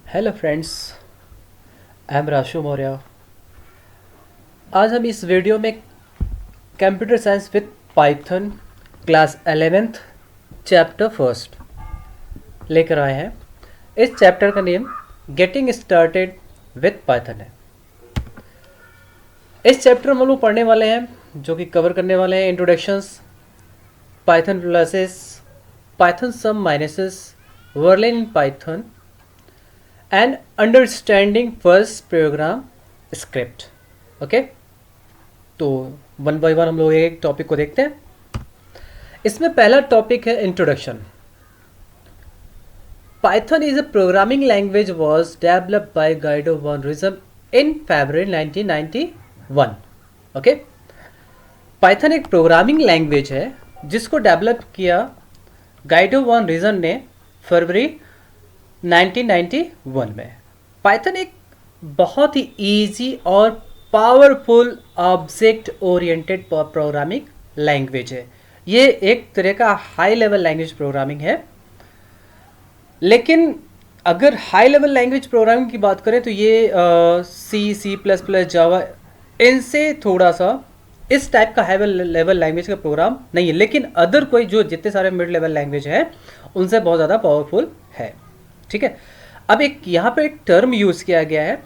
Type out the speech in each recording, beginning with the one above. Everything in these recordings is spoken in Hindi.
Hello friends, I am Rashu Maurya. आज हम इस वीडियो में computer science with Python class 11th chapter first लेकर आए हैं। इस चैप्टर का name getting started with Python है। इस चैप्टर में हम लोग पढ़ने वाले हैं जो कि कवर करने वाले हैं introductions, Python pluses, Python some minuses, working in Python and understanding first program script. Okay, तो वन बाय वन हम लोग एक टॉपिक को देखते हैं। इसमें पहला टॉपिक है introduction. Python is a programming language was developed by Guido one rhythm in February 1991। Okay, Python एक प्रोग्रामिंग लैंग्वेज है जिसको डेवलप किया गाइडो वन रिज्म ने फरवरी 1991 में। पाइथन एक बहुत ही इजी और powerful object oriented programming language है। ये एक तरह का हाई लेवल लैंग्वेज प्रोग्रामिंग है। लेकिन अगर हाई लेवल लैंग्वेज प्रोग्रामिंग की बात करें तो ये सी प्लस प्लस जावा इनसे थोड़ा सा इस टाइप का हाई लेवल लैंग्वेज का प्रोग्राम नहीं है। लेकिन अदर कोई जो जितने सारे मिड लेवल लैंग्वेज है उनसे बहुत ज़्यादा पावरफुल है। ठीक है, अब एक यहाँ पर एक टर्म यूज़ किया गया है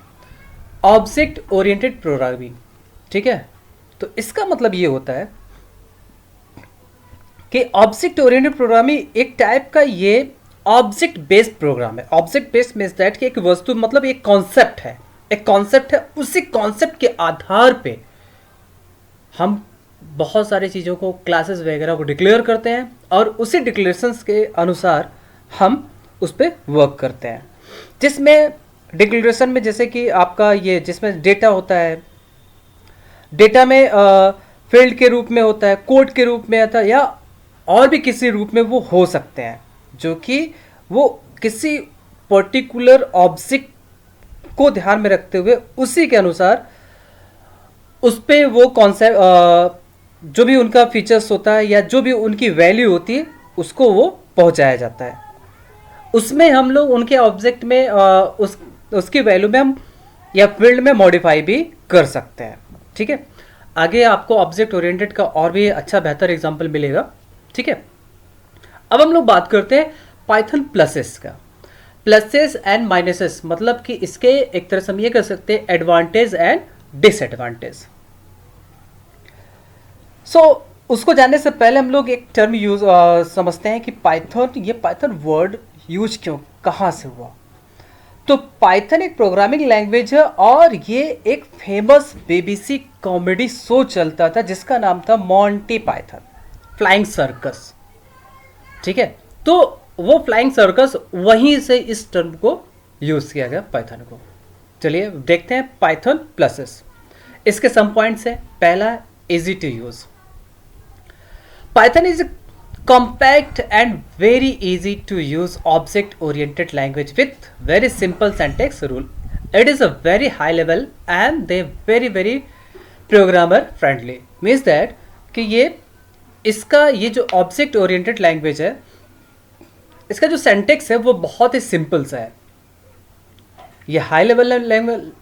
ऑब्जेक्ट ओरिएंटेड प्रोग्रामिंग। ठीक है, तो इसका मतलब ये होता है कि ऑब्जेक्ट ओरिएंटेड प्रोग्रामिंग एक टाइप का ये ऑब्जेक्ट बेस्ड प्रोग्राम है। ऑब्जेक्ट बेस्ड मीन्स दैट कि एक वस्तु मतलब एक कॉन्सेप्ट है, उसी कॉन्सेप्ट के आधार पे हम बहुत सारी चीज़ों को, क्लासेस वगैरह को डिक्लेयर करते हैं और उसी डिक्लेरेशंस के अनुसार हम उस पर वर्क करते हैं। जिसमें डिक्लेरेशन में जैसे कि आपका ये जिसमें डेटा होता है, डेटा में फील्ड के रूप में होता है, कोड के रूप में आता है, या और भी किसी रूप में वो हो सकते हैं जो कि वो किसी पर्टिकुलर ऑब्जेक्ट को ध्यान में रखते हुए उसी के अनुसार उस पर वो कॉन्सेप्ट जो भी उनका फीचर्स होता है या जो भी उनकी वैल्यू होती है उसको वो पहुंचाया जाता है। उसमें हम लोग उनके ऑब्जेक्ट में उसकी वैल्यू में हम या फील्ड में मॉडिफाई भी कर सकते हैं। ठीक है, आगे आपको ऑब्जेक्ट ओरिएंटेड का और भी अच्छा बेहतर एग्जांपल मिलेगा। ठीक है, अब हम लोग बात करते हैं पाइथन प्लसेस का। प्लसेस एंड माइनसेस मतलब कि इसके एक तरह से हम ये कर सकते हैं एडवांटेज एंड डिसएडवांटेज। उसको जानने से पहले हम लोग एक टर्म यूज समझते हैं कि पाइथन वर्ड यूज कहाँ से हुआ। तो पाइथन एक प्रोग्रामिंग लैंग्वेज है और ये एक फेमस बीबीसी कॉमेडी शो चलता था जिसका नाम था मॉन्टी पाइथन फ्लाइंग सर्कस। ठीक है, तो वो फ्लाइंग सर्कस वहीं से इस टर्म को यूज किया गया पाइथन को। चलिए देखते हैं पाइथन प्लसेस। इसके सम पॉइंट्स है। पहला, easy to use. Python is compact and very easy to use object oriented language with very simple syntax rule. It is a very high level and they very programmer friendly. Means that कि ये जो object oriented language है इसका जो syntax है वो बहुत ही सिंपल सा है। ये हाई लेवल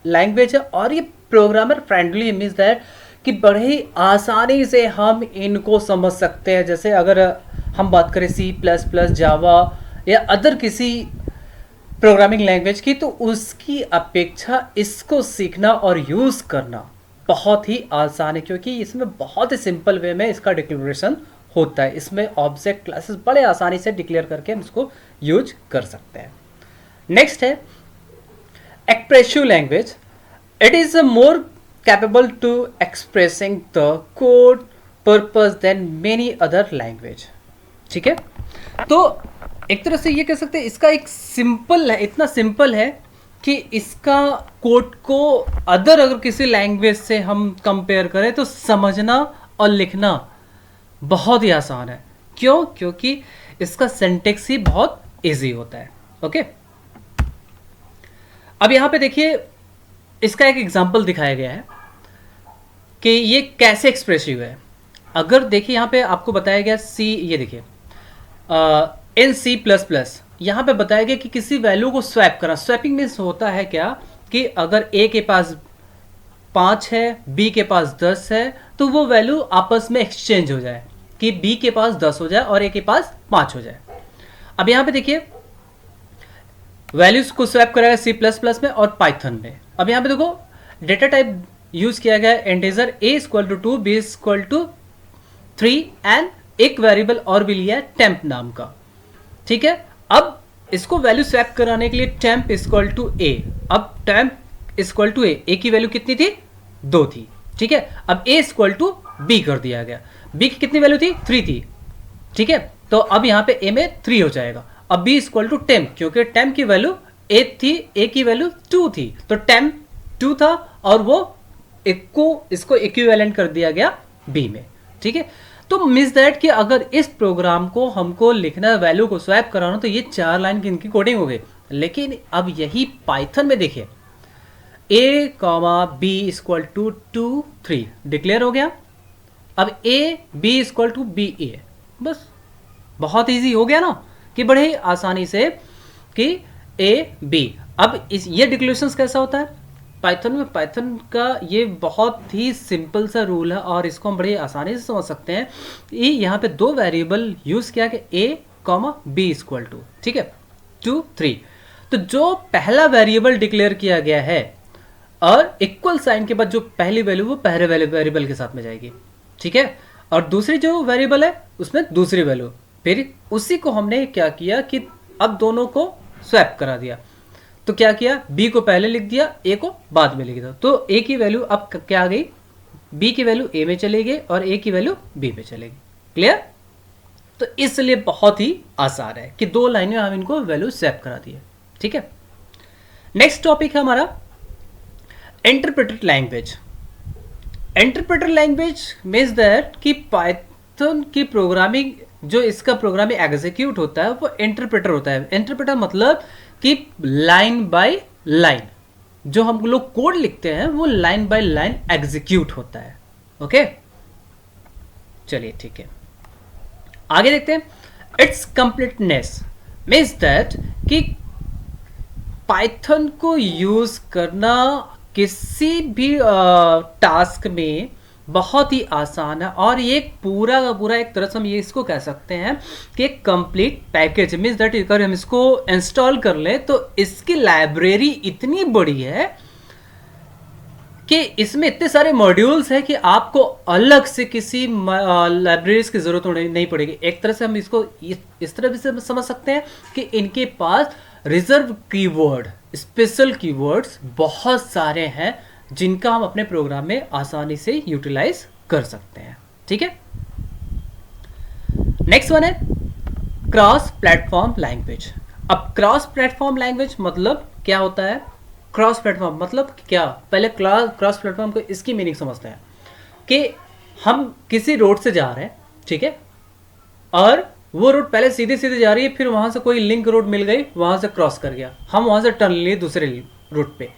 लैंग्वेज है और ये प्रोग्रामर फ्रेंडली मीन्स दैट कि बड़े ही आसानी से हम इनको समझ सकते हैं। जैसे अगर हम बात करें सी प्लस प्लस, जावा या अदर किसी प्रोग्रामिंग लैंग्वेज की, तो उसकी अपेक्षा इसको सीखना और यूज़ करना बहुत ही आसान है क्योंकि इसमें बहुत ही सिंपल वे में इसका डिक्लेरेशन होता है। इसमें ऑब्जेक्ट क्लासेस बड़े आसानी से डिक्लेयर करके हम इसको यूज कर सकते हैं। नेक्स्ट है expressive language. It is a more capable to expressing the code purpose than many other language। ठीक है, तो एक तरह से ये कह सकते हैं इसका एक सिंपल है, इतना सिंपल है कि इसका कोड को अगर किसी लैंग्वेज से हम कंपेयर करें तो समझना और लिखना बहुत ही आसान है। क्यों? क्योंकि इसका सिंटैक्स ही बहुत इजी होता है। ओके, अब यहाँ पे देखिए इसका एक एग्जाम्पल दिखाया गया है कि ये कैसे एक्सप्रेसिव है। अगर देखिए यहाँ पे आपको बताया गया सी, ये देखिए इन सी प्लस प्लस यहाँ पे बताया गया कि किसी वैल्यू को स्वैप करा। स्वैपिंग मीन्स होता है क्या कि अगर ए के पास 5 है, बी के पास 10 है, तो वो वैल्यू आपस में एक्सचेंज हो जाए कि बी के पास 10 हो जाए और ए के पास 5 हो जाए। अब यहाँ पे देखिए वैल्यूज को स्वैप कराया सी प्लस प्लस में और पाइथन में। अब यहाँ पे देखो डेटा टाइप यूज किया गया है integer a equal to 2, b equal to 3 and एक वेरिएबल और भी लिया है टेम्प नाम का। ठीक है, अब इसको वैल्यू स्वैप कराने के लिए टेम्प इक्वल टू a। अब टेम्प इक्वल टू a की वैल्यू कितनी थी? 2 थी। ठीक है, अब a इक्वल टू b कर दिया गया। b की कितनी वैल्यू थी? 3 थी। ठीक है, तो अब यहाँ पे a में 3 हो जाएगा। अब b इक्वल टू टेम्प, क्योंकि टेम्प की वैल्यू 8 थी, a की वैल्यू 2 थी, तो टेम्प 2 था और वो इसको इक्विवेलेंट कर दिया गया b में। ठीक है, तो मीन्स दैट कि अगर इस प्रोग्राम को हमको लिखना, वैल्यू को स्वैप कराना, तो ये 4 लाइन की इनकी कोडिंग हो गई। लेकिन अब यही पाइथन में देखिए a b equal to 2 3 declare हो गया। अब a b equal to b a, बस बहुत इजी हो गया ना कि बड़े ही आसानी से कि a b। अब ये डिक्लेरेशंस कैसा होता है पाइथन में? पाइथन का ये बहुत ही सिंपल सा रूल है और इसको हम बड़े आसानी से समझ सकते हैं। ये यहाँ पे 2 वेरिएबल यूज किया कि a b इक्वल टू, ठीक है, 2 3। तो जो पहला वेरिएबल डिक्लेयर किया गया है और इक्वल साइन के बाद जो पहली वैल्यू वो पहले वेरिएबल के साथ में जाएगी। ठीक है, और दूसरी जो वेरिएबल है उसमें दूसरी वैल्यू, फिर उसी को हमने क्या किया कि अब दोनों को स्वैप करा दिया। तो क्या किया, b को पहले लिख दिया, a को बाद में लिख दिया। तो a की वैल्यू अब क्या आ गई, b की वैल्यू a में चली गई और a की वैल्यू b में चलेगी। क्लियर? तो इसलिए बहुत ही आसान है कि 2 लाइन में हम इनको वैल्यू स्वैप करा दिए। ठीक है, नेक्स्ट टॉपिक है हमारा interpreter language. Interpreter language means that कि पाइथन की प्रोग्रामिंग, जो इसका प्रोग्रामिंग एग्जीक्यूट होता है वो इंटरप्रेटर होता है। इंटरप्रेटर मतलब कि लाइन बाय लाइन जो हम लोग कोड लिखते हैं वो लाइन बाय लाइन एग्जीक्यूट होता है। ओके, चलिए ठीक है, आगे देखते हैं। इट्स कंप्लीटनेस मीन्स दैट कि पाइथन को यूज करना किसी भी टास्क में बहुत ही आसान है और ये पूरा का पूरा एक तरह से हम ये इसको कह सकते हैं कि एक कंप्लीट पैकेज मीन्स दैट अगर हम इसको इंस्टॉल कर लें तो इसकी लाइब्रेरी इतनी बड़ी है कि इसमें इतने सारे मॉड्यूल्स हैं कि आपको अलग से किसी लाइब्रेरीज की जरूरत नहीं पड़ेगी। एक तरह से हम इसको इस तरह से समझ सकते हैं कि इनके पास रिजर्व कीवर्ड, स्पेशल कीवर्ड्स बहुत सारे हैं जिनका हम अपने प्रोग्राम में आसानी से यूटिलाइज कर सकते हैं। ठीक है, नेक्स्ट वन है क्रॉस प्लेटफॉर्म लैंग्वेज। अब क्रॉस प्लेटफॉर्म लैंग्वेज मतलब क्या होता है? क्रॉस प्लेटफॉर्म मतलब क्या, पहले क्रॉस प्लेटफॉर्म को इसकी मीनिंग समझते हैं कि हम किसी रोड से जा रहे हैं, ठीक है, और वो रोड पहले सीधे सीधे जा रही है, फिर वहां से कोई लिंक रोड मिल गई, वहां से क्रॉस कर गया, हम वहां से टर्न लिए दूसरे रोड पे।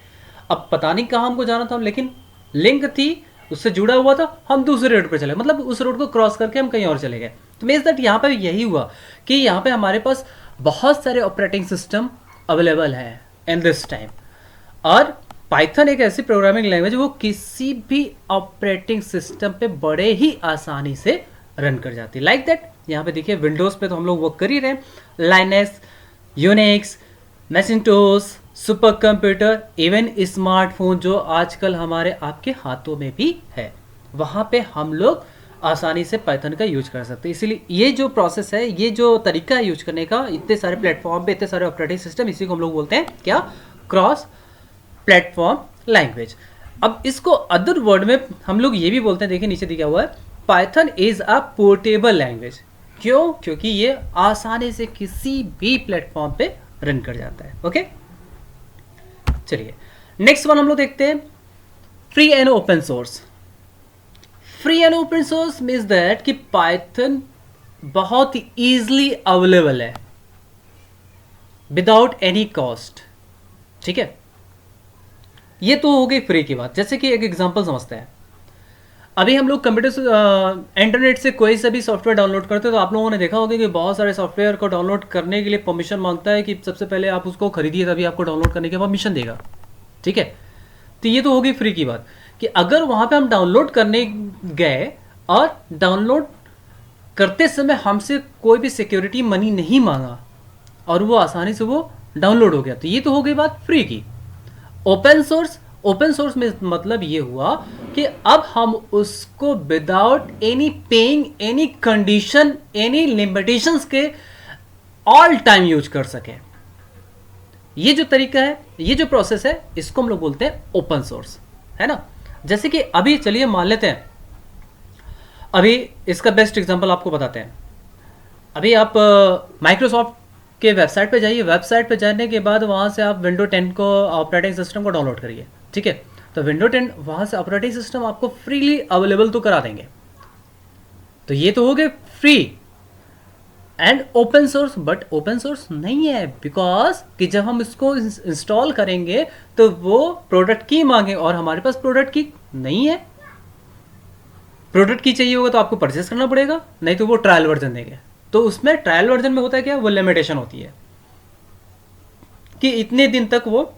अब पता नहीं कहाँ हमको जाना था, लेकिन लिंक थी, उससे जुड़ा हुआ था, हम दूसरे रोड पे चले, मतलब उस रोड को क्रॉस करके हम कहीं और चले गए। तो मीन्स दैट यहाँ पे यही हुआ कि यहाँ पे हमारे पास बहुत सारे ऑपरेटिंग सिस्टम अवेलेबल हैं इन दिस टाइम, और पाइथन एक ऐसी प्रोग्रामिंग लैंग्वेज वो किसी भी ऑपरेटिंग सिस्टम पे बड़े ही आसानी से रन कर जाती है। लाइक दैट यहाँ पे देखिए विंडोज पे तो हम लोग वर्क कर ही रहे हैं, Linux, Unix, Macintosh, super computer, even smartphone जो आजकल हमारे आपके हाथों में भी है, वहाँ पे हम लोग आसानी से पाइथन का यूज कर सकते हैं। इसीलिए ये जो प्रोसेस है, ये जो तरीका है यूज करने का, इतने सारे प्लेटफॉर्म पे इतने सारे ऑपरेटिंग सिस्टम, इसी को हम लोग बोलते हैं क्या, क्रॉस प्लेटफॉर्म लैंग्वेज। अब इसको अदर वर्ड में हम लोग ये भी बोलते हैं, देखिए नीचे दिया हुआ है, Python is a portable language. क्यों? क्योंकि ये आसानी से किसी भी प्लेटफॉर्म पे रन कर जाता है। ओके, चलिए नेक्स्ट वन हम लोग देखते हैं, free and open source. Free and open source means that कि पाइथन बहुत ही ईजिली अवेलेबल है विदाउट एनी कॉस्ट। ठीक है, ये तो हो गई फ्री की बात। जैसे कि एक एग्जांपल समझते हैं, अभी हम लोग कंप्यूटर इंटरनेट से कोई सा भी सॉफ्टवेयर डाउनलोड करते हैं तो आप लोगों ने देखा होगा कि बहुत सारे सॉफ्टवेयर को डाउनलोड करने के लिए परमिशन मांगता है कि सबसे पहले आप उसको खरीदिए तभी आपको डाउनलोड करने की परमिशन देगा। ठीक है, तो ये तो होगी फ्री की बात कि अगर वहाँ पे हम डाउनलोड करने गए और डाउनलोड करते समय हमसे कोई भी सिक्योरिटी मनी नहीं मांगा और वो आसानी से वो डाउनलोड हो गया, तो ये तो हो गई बात फ्री की। ओपन सोर्स में मतलब ये हुआ कि अब हम उसको without any paying any condition any limitations के ऑल टाइम यूज कर सके। ये जो तरीका है, ये जो प्रोसेस है, इसको हम लोग बोलते हैं ओपन सोर्स, है ना। जैसे कि अभी चलिए मान लेते हैं, अभी इसका बेस्ट एग्जांपल आपको बताते हैं। अभी आप माइक्रोसॉफ्ट के वेबसाइट पे जाइए, वेबसाइट पे जाने के बाद वहाँ से आप विंडो 10 को ऑपरेटिंग सिस्टम को डाउनलोड करिए। ठीक है, तो विंडो 10 वहाँ से ऑपरेटिंग सिस्टम आपको फ्रीली अवेलेबल तो करा देंगे, तो ये तो हो गए free and open source. But open source नहीं है, बिकॉज कि जब हम इसको इंस्टॉल करेंगे तो वो प्रोडक्ट की मांगे और हमारे पास प्रोडक्ट की नहीं है। प्रोडक्ट की चाहिए होगा तो आपको परचेस करना पड़ेगा, नहीं तो वो ट्रायल वर्जन देंगे। तो उसमें ट्रायल वर्जन में होता है क्या, वो लिमिटेशन होती है कि इतने दिन तक वो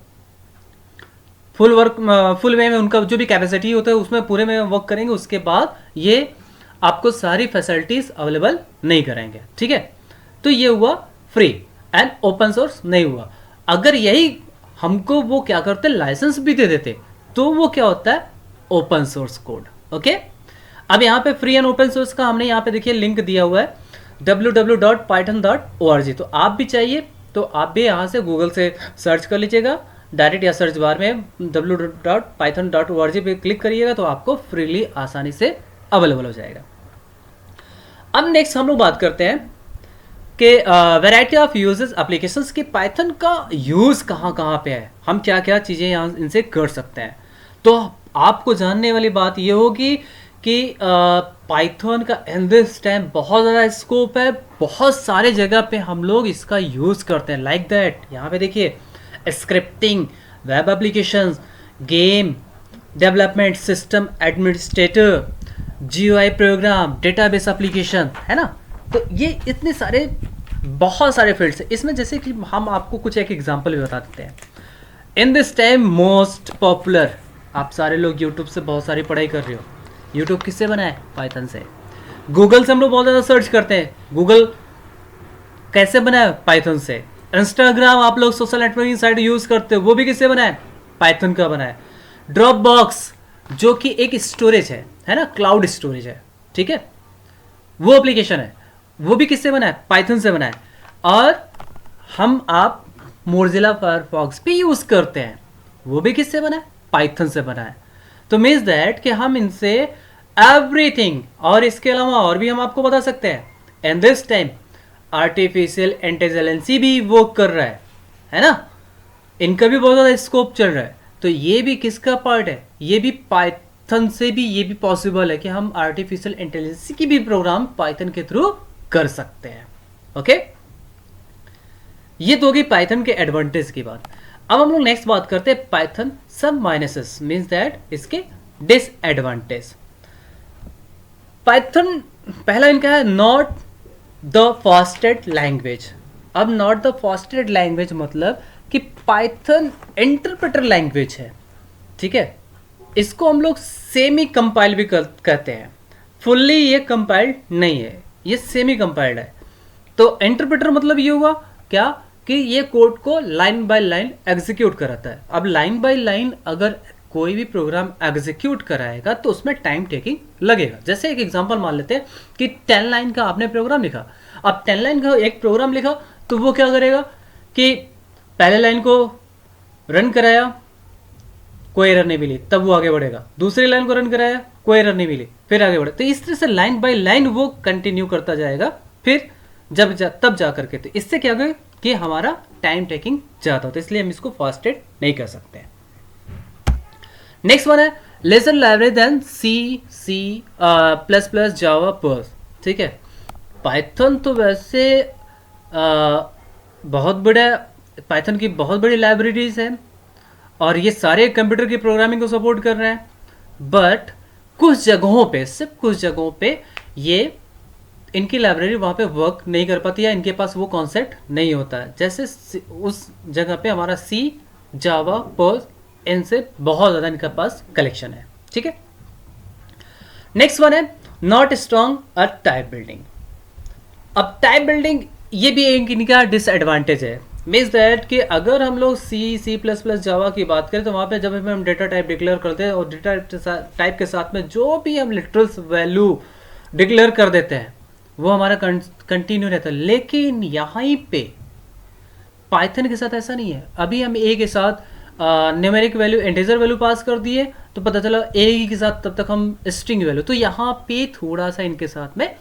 फुल वे में उनका जो भी कैपेसिटी होता है उसमें पूरे में वर्क करेंगे, उसके बाद ये आपको सारी फैसिलिटीज अवेलेबल नहीं कराएंगे। ठीक है, तो ये हुआ फ्री एंड ओपन सोर्स नहीं हुआ। अगर यही हमको वो क्या करते, लाइसेंस भी दे देते, तो वो क्या होता है, ओपन सोर्स कोड। ओके, अब यहाँ पे फ्री एंड ओपन सोर्स का हमने यहाँ पे देखिए लिंक दिया हुआ है www.python.org। तो आप भी चाहिए तो आप भी यहाँ से गूगल से सर्च कर लीजिएगा डायरेक्ट, या सर्च बार में www.python.org पे क्लिक करिएगा तो आपको फ्रीली आसानी से अवेलेबल हो जाएगा। अब नेक्स्ट हम लोग बात करते हैं कि वैरायटी ऑफ यूजेस एप्लीकेशंस के पाइथन का यूज कहाँ कहाँ पे है, हम क्या क्या चीज़ें यहाँ इनसे कर सकते हैं। तो आपको जानने वाली बात ये होगी कि पाइथन का इन दिस टाइम बहुत ज़्यादा स्कोप है, बहुत सारे जगह पे हम लोग इसका यूज़ करते हैं। लाइक दैट यहाँ पे देखिए, scripting, web applications, game development, system administrator, GUI program, database application, है ना। तो ये इतने सारे बहुत सारे फील्ड्स हैं इसमें। जैसे कि हम आपको कुछ एक एग्जांपल भी बता देते हैं। In this time most popular, आप सारे लोग यूट्यूब से बहुत सारी पढ़ाई कर रहे हो। यूट्यूब किससे बना है, पाइथन से। गूगल से हम लोग बहुत ज़्यादा सर्च करते हैं, गूगल कैसे बना है, पाइथन से। इंस्टाग्राम आप लोग सोशल नेटवर्किंग साइट यूज़ करते हो, वो भी किससे बना है, पाइथन का बना है। ड्रॉप बॉक्स जो कि एक स्टोरेज है ना, क्लाउड स्टोरेज है, ठीक है, वो एप्लीकेशन है, वो भी किससे बना है, पाइथन से बना है। और हम आप मोज़िला फायरफॉक्स भी यूज़ करते हैं, वो भी किससे बना है, पाइथन से बना है। तो मीन्स दैट कि हम इनसे एवरीथिंग, और इसके अलावा और भी हम आपको बता सकते हैं। In this time artificial intelligence भी वर्क कर रहा है ना, इनका भी बहुत ज़्यादा स्कोप चल रहा है। तो ये भी किसका पार्ट है, ये भी पाइथन से भी ये भी पॉसिबल है कि हम आर्टिफिशियल इंटेलिजेंसी की भी प्रोग्राम पाइथन के थ्रू कर सकते हैं। ओके, ये तो होगी पाइथन के एडवांटेज की बात। अब हम लोग नेक्स्ट बात करते हैं Python some minuses, means that इसके डिसएडवांटेज। पाइथन पहला इनका है नॉट द फास्टेस्ट लैंग्वेज। अब नॉट द फास्टेस्ट लैंग्वेज मतलब कि पाइथन इंटरप्रेटर लैंग्वेज है, ठीक है। इसको हम लोग सेमी कंपाइल भी कहते हैं, फुल्ली ये कंपाइल्ड नहीं है, ये सेमी कंपाइल्ड है। तो इंटरप्रेटर मतलब ये हुआ क्या कि ये कोड को लाइन बाय लाइन एग्जीक्यूट कराता है। अब लाइन बाय लाइन अगर कोई भी प्रोग्राम एग्जीक्यूट कराएगा तो उसमें टाइम टेकिंग लगेगा। जैसे एक एग्जांपल मान लेते हैं कि 10 लाइन का आपने प्रोग्राम लिखा। अब 10 लाइन का एक प्रोग्राम लिखा तो वो क्या करेगा कि पहले लाइन को रन कराया, कोई एरर नहीं मिली, तब वो आगे बढ़ेगा। दूसरी लाइन को रन कराया, कोई एरर नहीं मिली, फिर आगे बढ़े। तो इस तरह से लाइन बाय लाइन वो कंटिन्यू करता जाएगा, फिर तब जा करके। तो इससे क्या होगा कि हमारा टाइम टेकिंग ज़्यादा होता है, इसलिए हम इसको फास्टेड नहीं कर सकते हैं। नेक्स्ट वन है लेसर लाइब्रेरी देन C++, जावा, पर्ल, ठीक है। पाइथन तो वैसे बहुत बड़ा, पाइथन की बहुत बड़ी लाइब्रेरीज है और ये सारे कंप्यूटर की प्रोग्रामिंग को सपोर्ट कर रहे हैं। बट कुछ जगहों पे, सिर्फ कुछ जगहों पे ये इनकी लाइब्रेरी वहाँ पे वर्क नहीं कर पाती, या इनके पास वो कॉन्सेप्ट नहीं होता है। जैसे उस जगह पे हमारा सी, जावा, पर्ल, इनसे बहुत ज़्यादा इनके पास कलेक्शन है। ठीक है, नेक्स्ट वन है not strong a type building. अब टाइप बिल्डिंग ये भी एक इनका डिसएडवांटेज है, मीन्स दैट कि अगर हम लोग सी प्लस प्लस जावा की बात करें तो वहाँ पे जब हम डेटा टाइप डिक्लेयर करते हैं और डेटा टाइप के साथ में जो भी हम लिटरल्स वैल्यू डिक्लेयर कर देते हैं वो हमारा कंटिन्यू रहता है। लेकिन यहाँ पे पाइथन के साथ ऐसा नहीं है। अभी हम ए के साथ numeric value, integer value pass कर दिए तो पता चला ए के साथ तब तक हम स्ट्रिंग वैल्यू, तो यहाँ पे थोड़ा सा इनके साथ में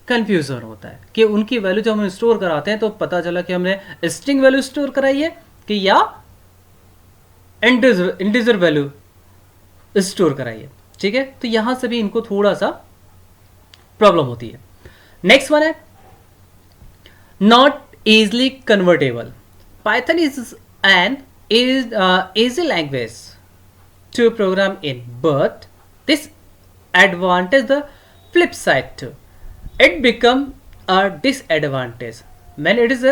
कंफ्यूजन होता है कि उनकी वैल्यू जब हम स्टोर कराते हैं तो पता चला कि हमने स्ट्रिंग वैल्यू स्टोर कराई है कि या इंटीजर वैल्यू स्टोर कराई है। ठीक है, तो यहां से भी इनको थोड़ा सा प्रॉब्लम होती है। नेक्स्ट वन है not easily convertible. Python is an easy language to program in, but this advantage the flip side too. It become a disadvantage when it is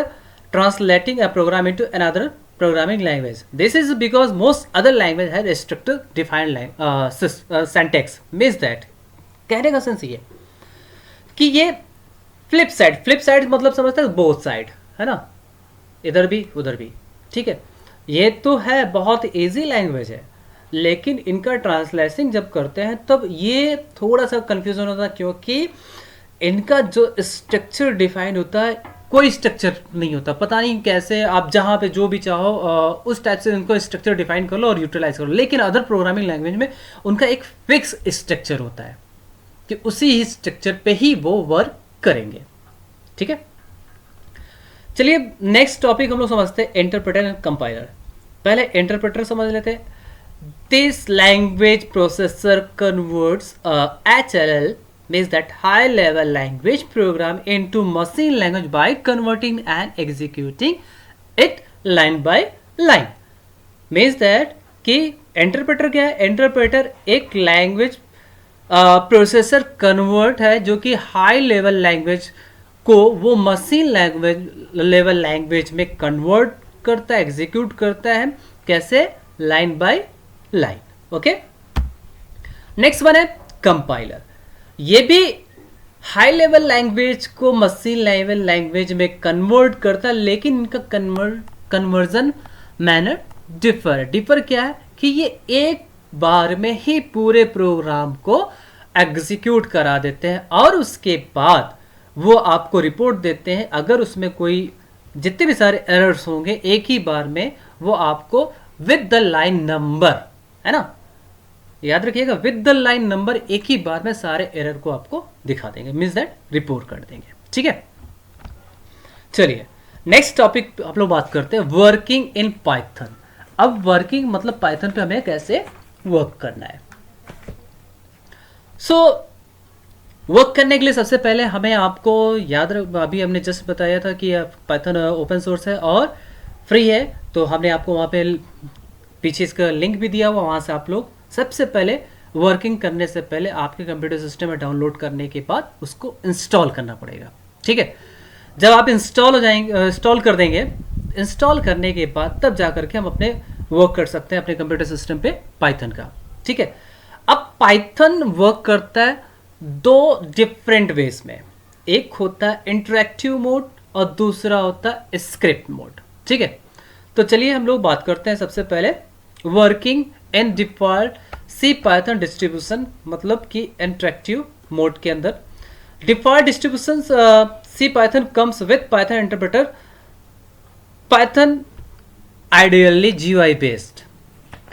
translating a program into another programming language. This is because most other language has a structure defined syntax. Means that कहने का सेंस ये कि ये फ्लिप साइड मतलब समझते हैं बोथ साइड, है ना, इधर भी उधर भी। ठीक है, ये तो है बहुत इजी लैंग्वेज है, लेकिन इनका ट्रांसलेशन जब करते हैं तब ये थोड़ा सा कंफ्यूजन होता है, क्योंकि इनका जो स्ट्रक्चर डिफाइन होता है कोई स्ट्रक्चर नहीं होता। पता नहीं कैसे आप जहाँ पे जो भी चाहो उस टाइप से इनको स्ट्रक्चर डिफाइन कर लो और यूटिलाइज करो। लेकिन अदर प्रोग्रामिंग लैंग्वेज में उनका एक फिक्स स्ट्रक्चर होता है कि उसी ही स्ट्रक्चर पे ही वो वर्क करेंगे। ठीक है, चलिए नेक्स्ट टॉपिक हम लोग समझते हैं इंटरप्रेटर एंड कंपाइलर। पहले इंटरप्रेटर समझ लेते हैं। This language processor converts HLL, means that high level language program into machine language by converting and executing it line by line। means that कि इंटरप्रेटर क्या है? इंटरप्रेटर एक लैंग्वेज प्रोसेसर कन्वर्ट है जो कि हाई लेवल लैंग्वेज को वो मशीन लेवल लैंग्वेज में कन्वर्ट करता है, एग्जीक्यूट करता है। कैसे? Line by line. Okay, next one है कंपाइलर। ये भी हाई लेवल लैंग्वेज को मशीन लेवल लैंग्वेज में कन्वर्ट करता है, लेकिन इनका कन्वर्जन मैनर डिफर क्या है कि ये एक बार में ही पूरे प्रोग्राम को एग्जीक्यूट करा देते हैं और उसके बाद वो आपको रिपोर्ट देते हैं। अगर उसमें कोई जितने भी सारे एरर्स होंगे एक ही बार में वो आपको विद द लाइन नंबर, है ना, याद रखिएगा, विद द लाइन नंबर एक ही बार में सारे एरर को आपको दिखा देंगे, मींस दैट रिपोर्ट कर देंगे। ठीक है, चलिए नेक्स्ट टॉपिक आप लोग बात करते हैं वर्किंग इन पाइथन। अब वर्किंग मतलब पाइथन पे हमें कैसे वर्क करना है। वर्क करने के लिए सबसे पहले हमें आपको याद अभी हमने जस्ट बताया था कि पाइथन ओपन सोर्स है और फ्री है, तो हमने आपको वहाँ पे पीछे इसका लिंक भी दिया हुआ, वहाँ से आप लोग सबसे पहले वर्किंग करने से पहले आपके कंप्यूटर सिस्टम में डाउनलोड करने के बाद उसको इंस्टॉल करना पड़ेगा। ठीक है, जब आप इंस्टॉल कर देंगे, इंस्टॉल करने के बाद तब जा करके हम अपने वर्क कर सकते हैं अपने कंप्यूटर सिस्टम पे पाइथन का। ठीक है, अब पाइथन वर्क करता है दो डिफरेंट वेज में, एक होता है इंटरैक्टिव मोड और दूसरा होता है स्क्रिप्ट मोड। ठीक है, तो चलिए हम लोग बात करते हैं सबसे पहले working in default C Python distribution, मतलब कि इंटरैक्टिव मोड के अंदर default distribution C Python comes with Python interpreter, Python IDLE GUI based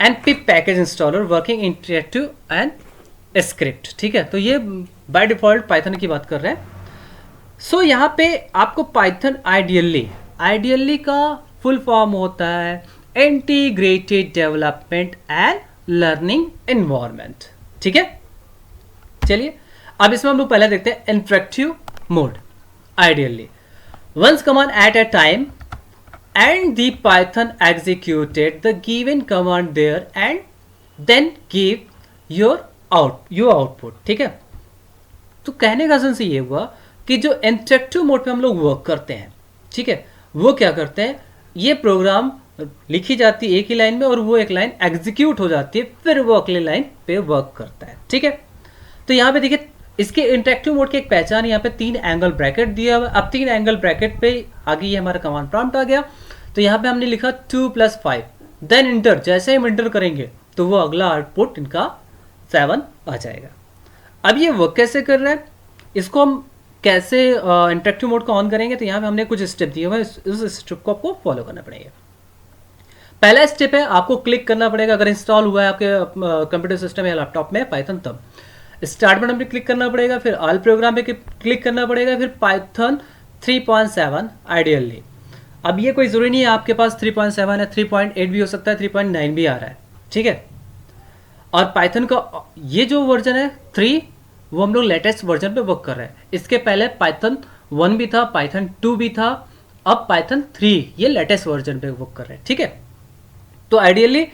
and pip package installer, working interactive and script. ठीक है, तो ये बाय डिफॉल्ट पाइथन की बात कर रहे हैं। यहाँ पे आपको पाइथन आइडियली का फुल फॉर्म होता है integrated development and learning environment. ठीक है, चलिए अब इसमें हम लोग पहले देखते हैं interactive mode. Ideally once command at a time and the Python executed the given command there and then give your output, ठीक है। तो कहने का सेंस ये हुआ कि जो इंटरेक्टिव मोड पे हम लोग वर्क करते हैं, ठीक है, वो क्या करते हैं, ये प्रोग्राम लिखी जाती है एक ही लाइन में और वो एक लाइन एग्जीक्यूट हो जाती है, फिर वो अगले लाइन पे वर्क करता है, ठीक है। तो यहाँ पे देखिए इसके इंटरेक्टिव मोड की एक पहचान, यहाँ पे 3 एंगल ब्रैकेट दिया हुआ। अब 3 एंगल ब्रैकेट पे आगे ये हमारा कमांड प्रॉम्प्ट आ गया। तो यहाँ पे हमने लिखा 2 + 5, देन इंटर। जैसे हम इंटर करेंगे तो वो अगला आउटपुट इनका 7 आ जाएगा। अब ये वर्क कैसे कर रहा है, इसको हम कैसे इंटरेक्टिव मोड को ऑन करेंगे, तो यहाँ पे हमने कुछ स्टेप दिए हुए हैं, उस स्टेप को आपको फॉलो करना पड़ेगा। पहला स्टेप है आपको क्लिक करना पड़ेगा, अगर इंस्टॉल हुआ है आपके कंप्यूटर सिस्टम या लैपटॉप में पाइथन, तब स्टार्ट बटन पे क्लिक करना पड़ेगा, फिर ऑल प्रोग्राम पे क्लिक करना पड़ेगा, फिर पाइथन 3.7 आइडियली। अब ये कोई जरूरी नहीं है आपके पास 3.7 है, 3.8 भी हो सकता है, 3.9 भी आ रहा है, ठीक है। और पाइथन का ये जो वर्जन है 3, वो हम लोग लेटेस्ट वर्जन पे वर्क कर रहे हैं। इसके पहले पाइथन 1 भी था, पाइथन 2 भी था, अब पाइथन 3 ये लेटेस्ट वर्जन पे वर्क कर रहे हैं, ठीक है। तो आइडियली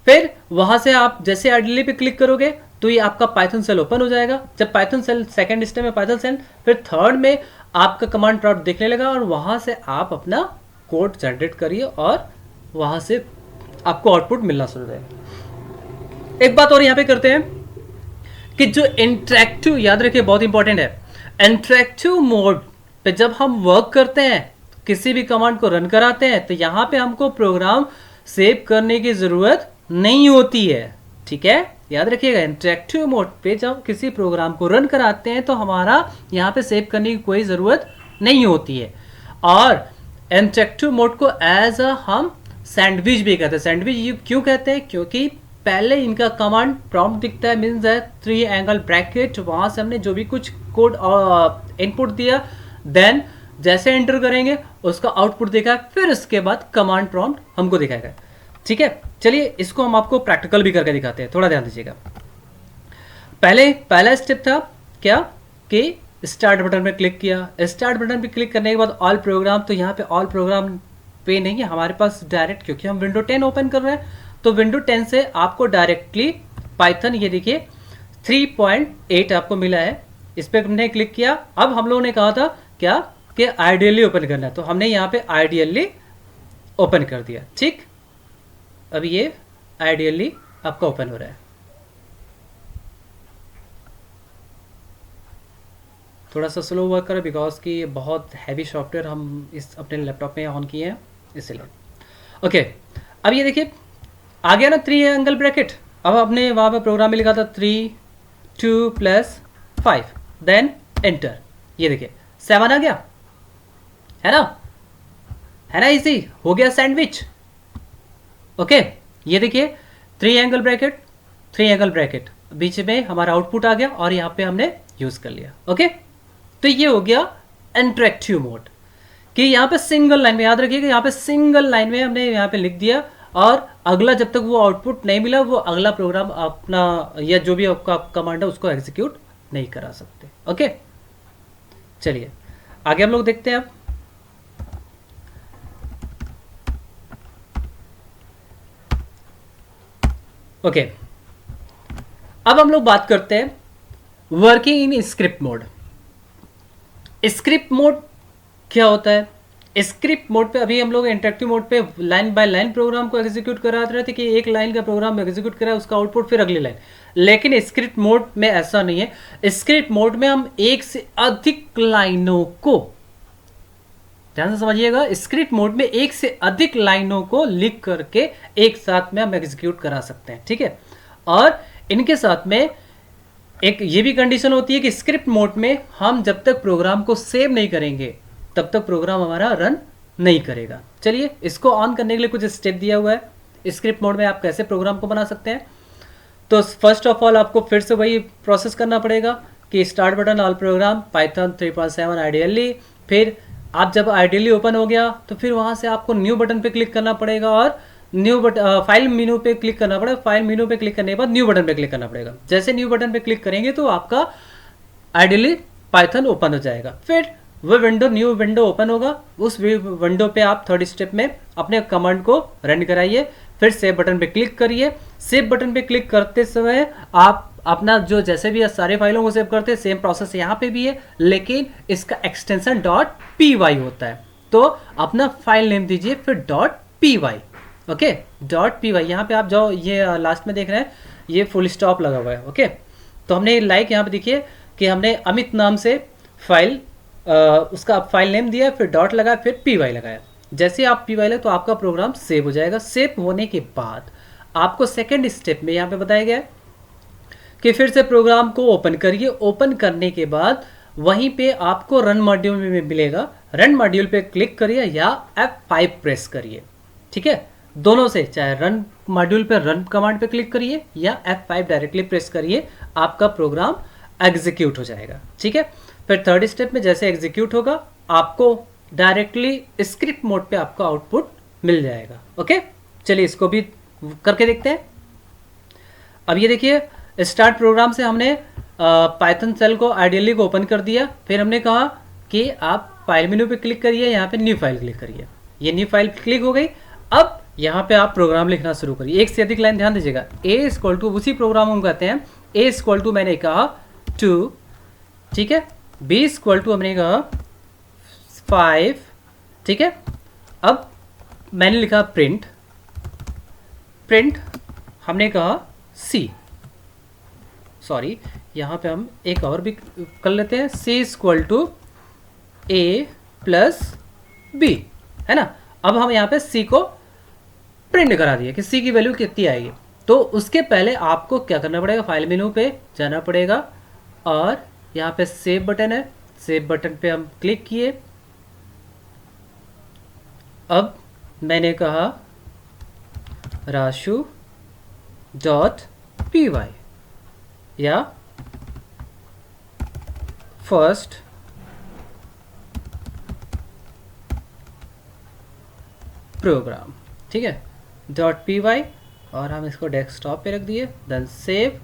फिर वहां से आप जैसे आइडियली पे क्लिक करोगे तो ये आपका पाइथन सेल ओपन हो जाएगा। जब पाइथन सेल सेकंड स्टेप में पाइथन सेल, फिर थर्ड में आपका कमांड प्रॉम्प्ट दिखने लगा और वहां से आप अपना कोड जनरेट करिए और वहां से आपको आउटपुट मिलना शुरू हो जाएगा। एक बात और यहाँ पे करते हैं कि जो इंटरेक्टिव, याद रखिए बहुत इंपॉर्टेंट है, इंटरेक्टिव मोड पे जब हम वर्क करते हैं, किसी भी कमांड को रन कराते हैं, तो यहाँ पे हमको प्रोग्राम सेव करने की जरूरत नहीं होती है, ठीक है। याद रखिएगा इंटरेक्टिव मोड पे जब किसी प्रोग्राम को रन कराते हैं तो हमारा यहाँ पे सेव करने की कोई ज़रूरत नहीं होती है। और इंटरेक्टिव मोड को एज अ हम सैंडविच भी कहते हैं। सैंडविच क्यों कहते हैं, क्योंकि पहले इनका कमांड प्रॉम्प्ट दिखता है, मीन्स है 3 एंगल ब्रैकेट, वहाँ से हमने जो भी कुछ कोड इनपुट दिया, देन जैसे एंटर करेंगे उसका आउटपुट दिखा, फिर उसके बाद कमांड प्रॉम्प्ट हमको दिखाएगा, ठीक है। चलिए इसको हम आपको प्रैक्टिकल भी करके दिखाते हैं, थोड़ा ध्यान दीजिएगा। पहला स्टेप था क्या कि स्टार्ट बटन पे क्लिक किया। स्टार्ट बटन पे क्लिक करने के बाद ऑल प्रोग्राम, तो यहाँ पे ऑल प्रोग्राम पे नहीं है हमारे पास डायरेक्ट, क्योंकि हम विंडो 10 ओपन कर रहे हैं, तो विंडो 10 से आपको डायरेक्टली पाइथन, ये देखिए 3.8 आपको मिला है, इस पर हमने क्लिक किया। अब हम लोगों ने कहा था क्या कि आइडियली ओपन करना है, तो हमने यहाँ पे आइडियली ओपन कर दिया, ठीक। अब ये आइडियली आपका ओपन हो रहा है। थोड़ा सा स्लो वर्क करें बिकॉज कि बहुत हैवी सॉफ्टवेयर हम इस अपने लैपटॉप में ऑन किए हैं, इसलिए। ओके, अब ये देखिए आ गया ना 3 एंगल ब्रैकेट। अब आपने वहाँ पे प्रोग्राम में लिखा था 3, 2 + 5, देन एंटर। ये देखिए 7 आ गया, है ना, इजी हो गया सैंडविच। ओके, ये देखिए 3 एंगल ब्रैकेट, बीच में हमारा आउटपुट आ गया और यहाँ पे हमने यूज कर लिया। ओके, तो ये हो गया इंटरेक्टिव मोड कि यहाँ पे सिंगल लाइन में, याद रखिएगा यहाँ पे सिंगल लाइन में हमने यहाँ पे लिख दिया और अगला जब तक वो आउटपुट नहीं मिला वो अगला प्रोग्राम अपना या जो भी आपका कमांड है उसको एग्जीक्यूट नहीं करा सकते। ओके, चलिए आगे हम लोग देखते हैं। अब ओके, अब हम लोग बात करते हैं working in script mode. Script mode क्या होता है? स्क्रिप्ट मोड पे अभी हम लोग इंटरेक्टिव मोड पे लाइन बाय लाइन प्रोग्राम को एग्जीक्यूट करा रहे थे कि एक लाइन का प्रोग्राम एग्जीक्यूट करा उसका आउटपुट फिर अगली लाइन, लेकिन स्क्रिप्ट मोड में ऐसा नहीं है। स्क्रिप्ट मोड में हम एक से अधिक लाइनों को, ध्यान से समझिएगा, स्क्रिप्ट मोड में एक से अधिक लाइनों को लिख करके एक साथ में हम एग्जीक्यूट करा सकते हैं, ठीक है। और इनके साथ में एक ये भी कंडीशन होती है कि स्क्रिप्ट मोड में हम जब तक प्रोग्राम को सेव नहीं करेंगे तब तक प्रोग्राम हमारा रन नहीं करेगा। चलिए इसको ऑन करने के लिए कुछ स्टेप दिया हुआ है स्क्रिप्ट मोड में आप कैसे प्रोग्राम को बना सकते हैं। तो फर्स्ट ऑफ ऑल आपको फिर से वही प्रोसेस करना पड़ेगा कि start button, all programme, Python 3.7 ideally. फिर आप जब आइडियली ओपन हो गया तो फिर वहाँ से आपको न्यू बटन पे क्लिक करना पड़ेगा और न्यू बटन फाइल मेनू पे क्लिक करना पड़ेगा। फाइल मेनू पे क्लिक करने के बाद न्यू बटन पे क्लिक करना पड़ेगा। जैसे न्यू बटन पे क्लिक करेंगे तो आपका आइडियली पाइथन ओपन हो जाएगा। फिर वो विंडो, न्यू विंडो ओपन होगा। उस विंडो पे आप थर्ड स्टेप में अपने कमांड को रन कराइए। फिर सेव बटन पे क्लिक करिए। सेव बटन पे क्लिक करते समय आप अपना जो जैसे भी सारे फाइलों को सेव करते हैं सेम प्रोसेस यहाँ पे भी है, लेकिन इसका एक्सटेंशन .py होता है। तो अपना फाइल नेम दीजिए फिर .py, ओके, .py। यहाँ पे आप जो ये लास्ट में देख रहे हैं ये फुल स्टॉप लगा हुआ है, ओके। तो हमने लाइक यहाँ पे देखिए कि हमने अमित नाम से फाइल उसका फाइल नेम दिया, फिर डॉट लगाया, फिर py लगाया। जैसे आप py लगे तो आपका प्रोग्राम सेव हो जाएगा। सेव होने के बाद आपको सेकेंड स्टेप में यहाँ पे बताया गया है कि फिर से प्रोग्राम को ओपन करिए। ओपन करने के बाद वहीं पे आपको रन मॉड्यूल में मिलेगा, रन मॉड्यूल पे क्लिक करिए या F5 प्रेस करिए, ठीक है। दोनों से, चाहे रन मॉड्यूल पे रन कमांड पे क्लिक करिए या F5 डायरेक्टली प्रेस करिए, आपका प्रोग्राम एग्जीक्यूट हो जाएगा, ठीक है। फिर थर्ड स्टेप में जैसे एग्जीक्यूट होगा आपको डायरेक्टली स्क्रिप्ट मोड पे आपको आउटपुट मिल जाएगा, ओके। चलिए इसको भी करके देखते हैं। अब ये देखिए स्टार्ट प्रोग्राम से हमने पाइथन सेल को आइडियली को ओपन कर दिया। फिर हमने कहा कि आप फाइल मेन्यू पे क्लिक करिए, यहाँ पे न्यू फाइल क्लिक करिए। ये न्यू फाइल क्लिक हो गई। अब यहाँ पे आप प्रोग्राम लिखना शुरू करिए। एक से अधिक लाइन ध्यान दीजिएगा। ए इक्वल टू, उसी प्रोग्राम हम कहते हैं ए इक्वल टू, मैंने कहा 2, ठीक है। बी इक्वल टू हमने कहा 5, ठीक है। अब मैंने लिखा प्रिंट, प्रिंट हमने कहा सी, सॉरी यहाँ पे हम एक और भी कर लेते हैं, C equal to A plus B, है ना। अब हम यहाँ पे सी को प्रिंट करा दिए कि सी की वैल्यू कितनी आएगी। तो उसके पहले आपको क्या करना पड़ेगा, फाइल मेनू पे जाना पड़ेगा और यहाँ पे सेव बटन है, सेव बटन पे हम क्लिक किए। अब मैंने कहा राशु .py या फर्स्ट प्रोग्राम, ठीक है, .py, और हम इसको डेस्कटॉप पे रख दिए, देन सेव,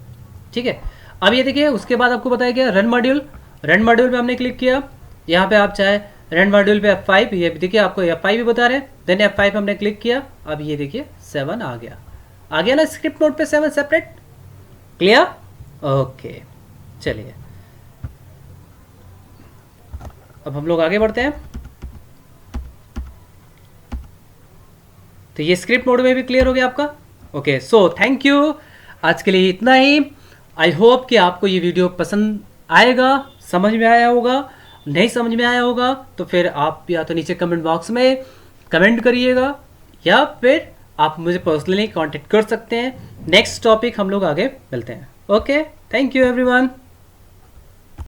ठीक है। अब ये देखिए उसके बाद आपको बताया गया रन मॉड्यूल, रन मॉड्यूल पे हमने क्लिक किया। यहाँ पे आप चाहे रन मॉड्यूल पे F5, ये देखिए आपको F5 भी बता रहे हैं, देन F5 हमने क्लिक किया। अब ये देखिए 7 आ गया ना स्क्रिप्ट मोड पे 7 सेपरेट, क्लियर, ओके। चलिए अब हम लोग आगे बढ़ते हैं। तो ये स्क्रिप्ट मोड में भी क्लियर हो गया आपका, ओके। सो थैंक यू, आज के लिए इतना ही। आई होप कि आपको ये वीडियो पसंद आएगा, समझ में आया होगा। नहीं समझ में आया होगा तो फिर आप या तो नीचे कमेंट बॉक्स में कमेंट करिएगा या फिर आप मुझे पर्सनली कांटेक्ट कर सकते हैं। नेक्स्ट टॉपिक हम लोग आगे मिलते हैं, ओके। Thank you everyone.